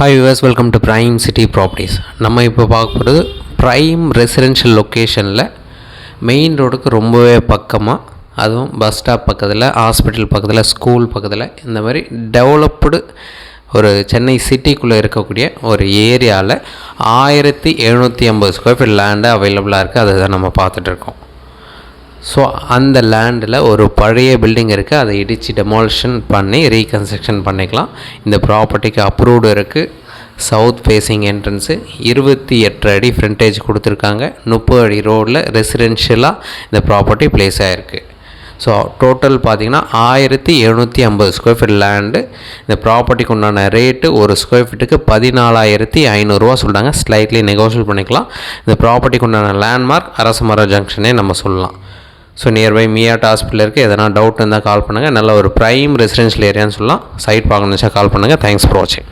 Hi viewers, welcome to prime city properties. நம்ம இப்போ பார்க்க போகிறது ப்ரைம் ரெசிடென்ஷியல் லொக்கேஷனில் மெயின் ரோடுக்கு ரொம்பவே பக்கமாக, அதுவும் பஸ் ஸ்டாப் பக்கத்தில், ஹாஸ்பிட்டல் பக்கத்தில், ஸ்கூல் பக்கத்தில், இந்த மாதிரி டெவலப்டு ஒரு சென்னை சிட்டிக்குள்ளே இருக்கக்கூடிய ஒரு ஏரியாவில் 1750 ஸ்கொயர் ஃபீட் லேண்டு அவைலபிளாக இருக்குது. அதை தான் நம்ம பார்த்துட்ருக்கோம். ஸோ அந்த லேண்டில் ஒரு பழைய பில்டிங் இருக்குது. அதை இடித்து டெமாலிஷன் பண்ணி ரீகன்ஸ்ட்ரக்ஷன் பண்ணிக்கலாம். இந்த ப்ராப்பர்ட்டிக்கு அப்ரூவ்டு இருக்குது. சவுத் ஃபேஸிங் என்ட்ரன்ஸு, 28 அடி ஃப்ரண்டேஜ் கொடுத்துருக்காங்க. 30 அடி ரோடில் ரெசிடென்ஷியலாக இந்த ப்ராப்பர்ட்டி ப்ளேஸ் ஆகிருக்கு. ஸோ டோட்டல் பார்த்திங்கன்னா 1750 ஸ்கொயர் ஃபீட் லேண்டு. இந்த ப்ராப்பர்ட்டிக்கு உண்டான ரேட்டு ஒரு ஸ்கொயர் ஃபீட்டுக்கு 14,500 சொல்கிறாங்க. ஸ்லைட்லி நெகோஷியேட் பண்ணிக்கலாம். இந்த ப்ராப்பர்ட்டிக்கு உண்டான லேண்ட்மார்க் அரசமரம் ஜங்ஷனே நம்ம சொல்லலாம். ஸோ நியர்பை மியாட் ஹாஸ்பிட்டல் இருக்குது. எதனா டவுட் இருந்தால் கால் பண்ணுங்கள். நல்ல ஒரு ப்ரைம் ரெசிடென்ஷியல் ஏரியான்னு சொல்லலாம். சைட் பார்க்கணுச்சா கால் பண்ணுங்கள். தேங்க்ஸ் ஃபார் வாட்சிங்.